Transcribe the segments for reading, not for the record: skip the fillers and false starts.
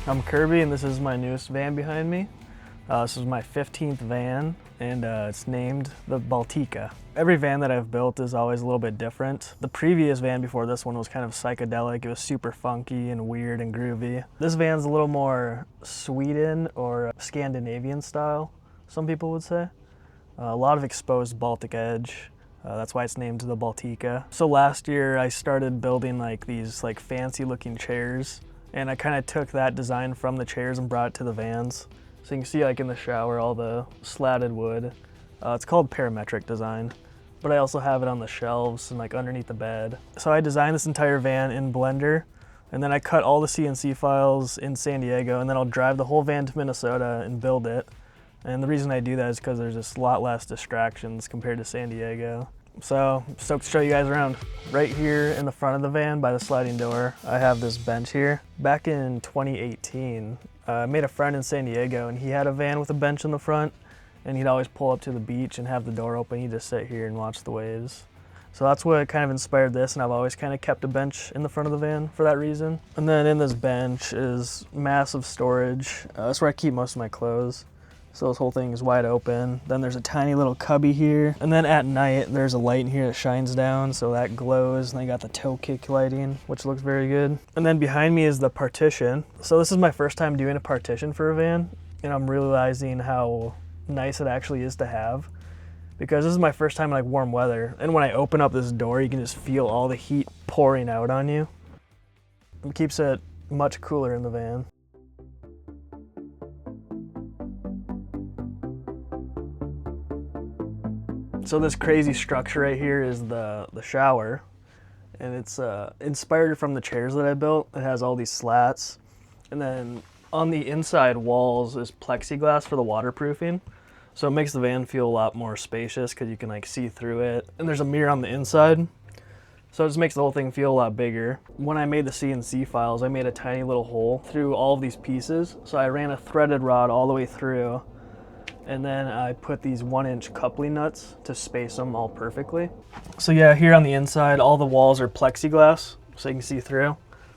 I'm Kirby, and this is my newest van behind me. This is my 15th van, and it's named the Baltica. Every van that I've built is always a little bit different. The previous van before this one was kind of psychedelic. It was super funky and weird and groovy. This van's a little more Sweden or Scandinavian style, some people would say. A lot of exposed Baltic edge. That's why it's named the Baltika. So last year I started building these fancy looking chairs. And I kind of took that design from the chairs and brought it to the vans. So you can see in the shower all the slatted wood. It's called Parametric design, but I also have it on the shelves and underneath the bed. So I designed this entire van in Blender, and then I cut all the CNC files in San Diego, and then I'll drive the whole van to Minnesota and build it. And the reason I do that is because there's just a lot less distractions compared to San Diego. So I'm stoked to show you guys around. Right here in the front of the van by the sliding door, I have this bench here. Back in 2018, I made a friend in San Diego, and he had a van with a bench in the front, and he'd always pull up to the beach and have the door open. He'd just sit here and watch the waves. So that's what kind of inspired this, and I've always kind of kept a bench in the front of the van for that reason. And then in this bench is massive storage. That's where I keep most of my clothes. So this whole thing is wide open. Then there's a tiny little cubby here. And then at night, there's a light in here that shines down, so that glows. And they got the toe kick lighting, which looks very good. And then behind me is the partition. So this is my first time doing a partition for a van, and I'm realizing how nice it actually is to have. Because this is my first time in warm weather. And when I open up this door, you can just feel all the heat pouring out on you. It keeps it much cooler in the van. So this crazy structure right here is the shower, and it's inspired from the chairs that I built. It has all these slats, and then on the inside walls is plexiglass for the waterproofing. So it makes the van feel a lot more spacious because you can see through it. And there's a mirror on the inside, so it just makes the whole thing feel a lot bigger. When I made the CNC files, I made a tiny little hole through all of these pieces. So I ran a threaded rod all the way through, and then I put these 1-inch coupling nuts to space them all perfectly. So yeah, here on the inside, all the walls are plexiglass, so you can see through.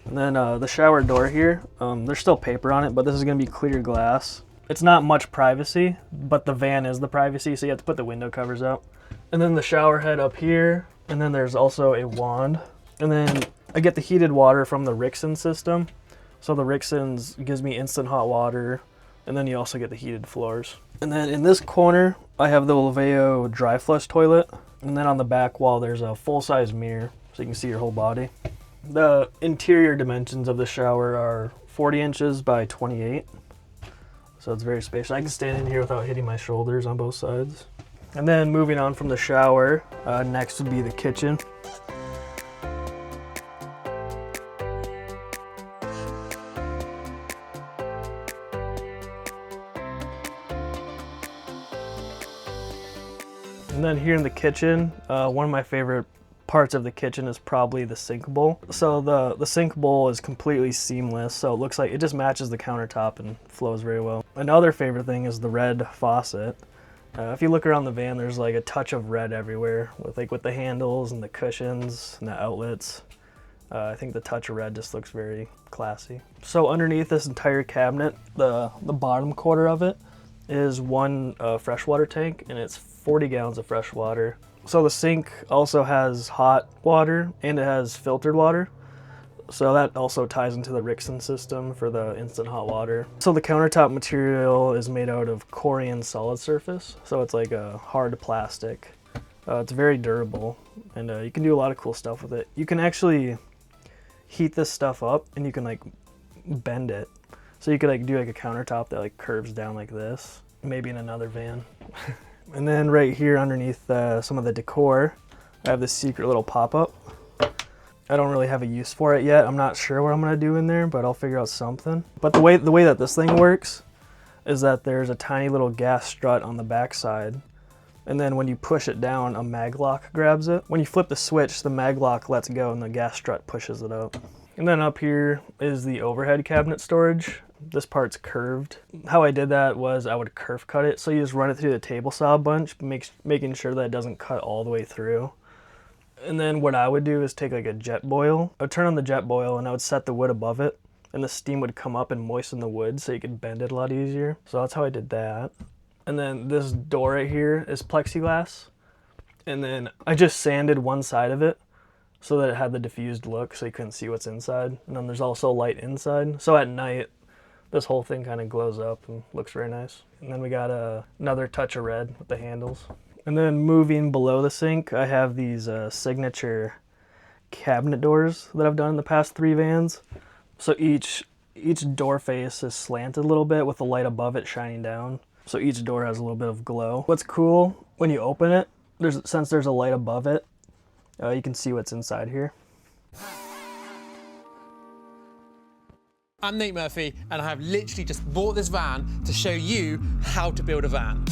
And then the shower door here, there's still paper on it, but this is gonna be clear glass. It's not much privacy, but the van is the privacy, so you have to put the window covers out. And then the shower head up here, and then there's also a wand. And then I get the heated water from the Rixson system. So the Rixson's gives me instant hot water, and then you also get the heated floors. And then in this corner, I have the Laveo dry flush toilet. And then on the back wall, there's a full-size mirror, so you can see your whole body. The interior dimensions of the shower are 40 inches by 28. So it's very spacious. I can stand in here without hitting my shoulders on both sides. And then moving on from the shower, next would be the kitchen. And then here in the kitchen, one of my favorite parts of the kitchen is probably the sink bowl. So the sink bowl is completely seamless, so it looks like it just matches the countertop and flows very well. Another favorite thing is the red faucet. If you look around the van, there's a touch of red everywhere with the handles and the cushions and the outlets. I think the touch of red just looks very classy. So underneath this entire cabinet, the bottom quarter of it is one freshwater tank, and it's 40 gallons of fresh water. So the sink also has hot water and it has filtered water. So that also ties into the Rixson system for the instant hot water. So the countertop material is made out of Korean solid surface. So it's like a hard plastic. It's very durable, and you can do a lot of cool stuff with it. You can actually heat this stuff up, and you can bend it. So you could do a countertop that curves down like this, maybe in another van. And then right here underneath some of the decor, I have this secret little pop-up. I don't really have a use for it yet. I'm not sure what I'm gonna do in there, but I'll figure out something. But the way that this thing works, is that there's a tiny little gas strut on the back side. And then when you push it down, a mag lock grabs it. When you flip the switch, the mag lock lets go and the gas strut pushes it up. And then up here is the overhead cabinet storage. This part's curved. How I did that was I would kerf cut it. So you just run it through the table saw a bunch, making sure that it doesn't cut all the way through. And then what I would do is take like a jet boil. I would turn on the jet boil and I would set the wood above it, and the steam would come up and moisten the wood so you could bend it a lot easier. So that's how I did that. And then this door right here is plexiglass. And then I just sanded one side of it so that it had the diffused look so you couldn't see what's inside. And then there's also light inside. So at night, this whole thing kind of glows up and looks very nice. And then we got another touch of red with the handles. And then moving below the sink, I have these signature cabinet doors that I've done in the past 3 vans. So each door face is slanted a little bit with the light above it shining down. So each door has a little bit of glow. What's cool, when you open it, since there's a light above it, you can see what's inside here. I'm Nate Murphy, and I have literally just bought this van to show you how to build a van.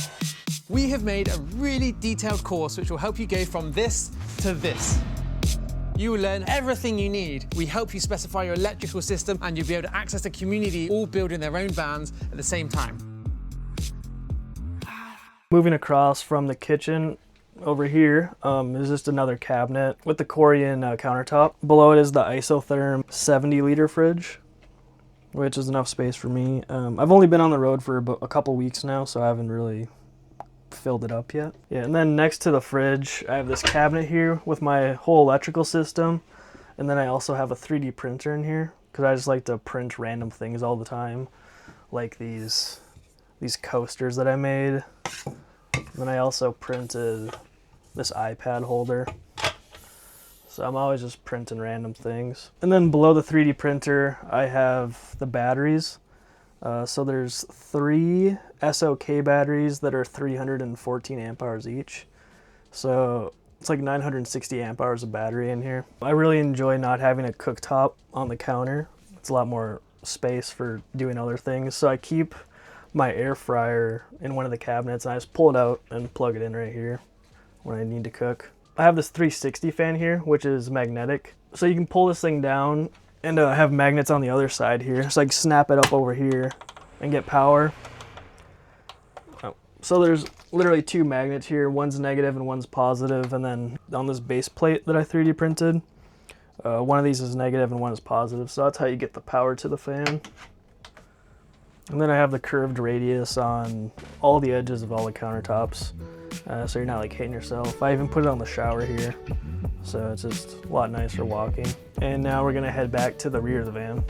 We have made a really detailed course which will help you go from this to this. You will learn everything you need. We help you specify your electrical system, and you'll be able to access the community all building their own vans at the same time. Moving across from the kitchen over here is just another cabinet with the Korean countertop. Below it is the isotherm 70-liter fridge, which is enough space for me. I've only been on the road for a couple weeks now, so I haven't really filled it up yet. Yeah, and then next to the fridge, I have this cabinet here with my whole electrical system. And then I also have a 3D printer in here because I just like to print random things all the time, like these coasters that I made. And then I also printed this iPad holder. So I'm always just printing random things. And then below the 3D printer, I have the batteries. So there's 3 SOK batteries that are 314 amp hours each. So it's like 960 amp hours of battery in here. I really enjoy not having a cooktop on the counter. It's a lot more space for doing other things. So I keep my air fryer in one of the cabinets, and I just pull it out and plug it in right here when I need to cook. I have this 360 fan here, which is magnetic. So you can pull this thing down and have magnets on the other side here. So I can snap it up over here and get power. So there's literally 2 magnets here. One's negative and one's positive. And then on this base plate that I 3D printed, one of these is negative and one is positive. So that's how you get the power to the fan. And then I have the curved radius on all the edges of all the countertops, so you're not like hitting yourself. I even put it on the shower here, so it's just a lot nicer walking. And now we're gonna head back to the rear of the van.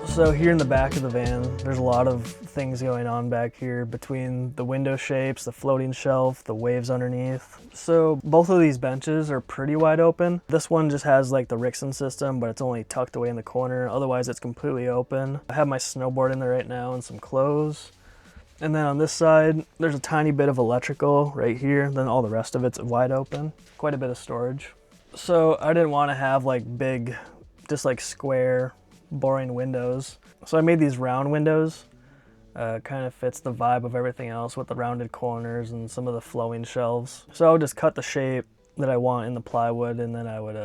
So here in the back of the van, there's a lot of things going on back here between the window shapes, the floating shelf, the waves underneath. So both of these benches are pretty wide open. This one just has like the Rickson system, but it's only tucked away in the corner. Otherwise it's completely open. I have my snowboard in there right now and some clothes. And then on this side, there's a tiny bit of electrical right here. Then all the rest of it's wide open. Quite a bit of storage. So I didn't want to have like big, just like square, boring windows. So I made these round windows. Kind of fits the vibe of everything else with the rounded corners and some of the flowing shelves. So I would just cut the shape that I want in the plywood, and then I would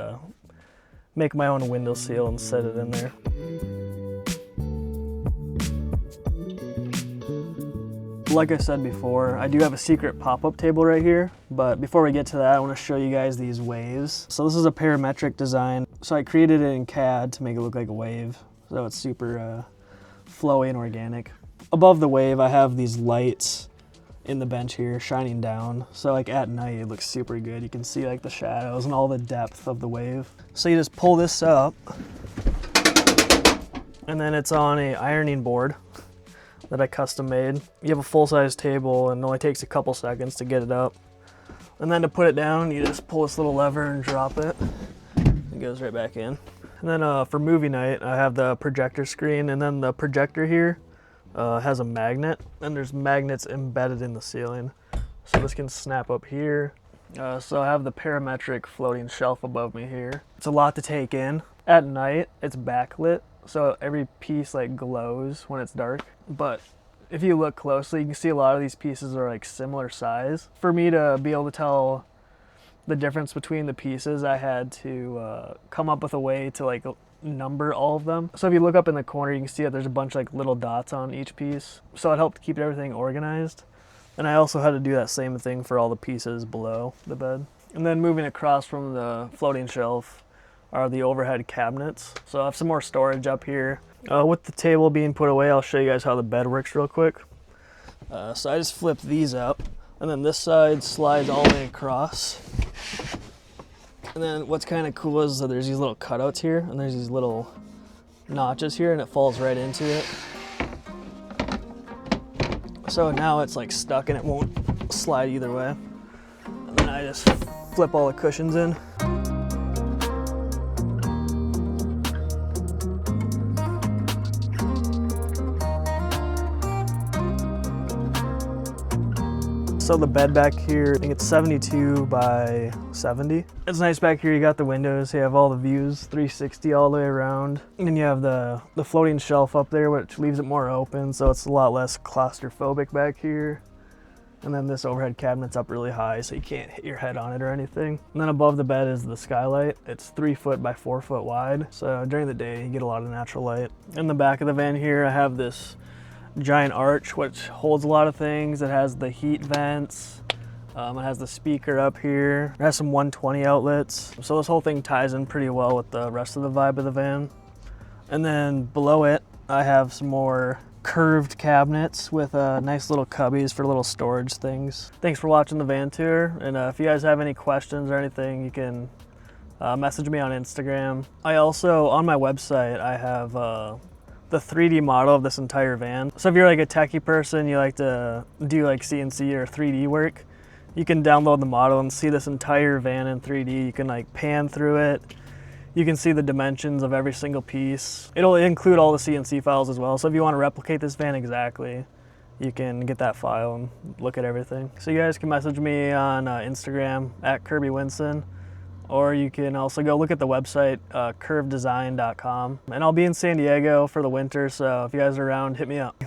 make my own window seal and set it in there. Like I said before, I do have a secret pop-up table right here, but before we get to that, I want to show you guys these waves. So this is a parametric design. So I created it in CAD to make it look like a wave, so it's super flowy and organic. Above the wave, I have these lights in the bench here shining down. So like at night, it looks super good. You can see like the shadows and all the depth of the wave. So you just pull this up, and then it's on a ironing board that I custom made. You have a full-size table and it only takes a couple seconds to get it up. And then to put it down, you just pull this little lever and drop it. It goes right back in. And then for movie night, I have the projector screen, and then the projector here has a magnet, and there's magnets embedded in the ceiling. So this can snap up here. So I have the Parametric floating shelf above me here. It's a lot to take in. At night, it's backlit, so every piece like glows when it's dark. But if you look closely, you can see a lot of these pieces are like similar size. For me to be able to tell the difference between the pieces, I had to come up with a way to like number all of them. So if you look up in the corner, you can see that there's a bunch of like little dots on each piece. So it helped keep everything organized. And I also had to do that same thing for all the pieces below the bed. And then moving across from the floating shelf are the overhead cabinets. So I have some more storage up here. With the table being put away, I'll show you guys how the bed works real quick. So I just flip these up, and then this side slides all the way across. And then what's kind of cool is that there's these little cutouts here, and there's these little notches here, and it falls right into it. So now it's like stuck and it won't slide either way. And then I just flip all the cushions in. So the bed back here, I think it's 72 by 70. It's nice back here, you got the windows, you have all the views, 360 all the way around. And then you have the floating shelf up there, which leaves it more open, so it's a lot less claustrophobic back here. And then this overhead cabinet's up really high, so you can't hit your head on it or anything. And then above the bed is the skylight. It's 3 foot by 4 foot wide, so during the day you get a lot of natural light. In the back of the van here, I have this giant arch which holds a lot of things. It has the heat vents, it has the speaker up here, it has some 120 outlets, so this whole thing ties in pretty well with the rest of the vibe of the van. And then below it I have some more curved cabinets with nice little cubbies for little storage things. Thanks for watching the van tour, and if you guys have any questions or anything, you can message me on Instagram. I also, on my website, I have the 3D model of this entire van. So if you're like a techie person, you like to do like CNC or 3D work, you can download the model and see this entire van in 3D. You can like pan through it. You can see the dimensions of every single piece. It'll include all the CNC files as well. So if you want to replicate this van exactly, you can get that file and look at everything. So you guys can message me on Instagram at Kirby Winson. Or you can also go look at the website, curvedesign.com. And I'll be in San Diego for the winter, so if you guys are around, hit me up.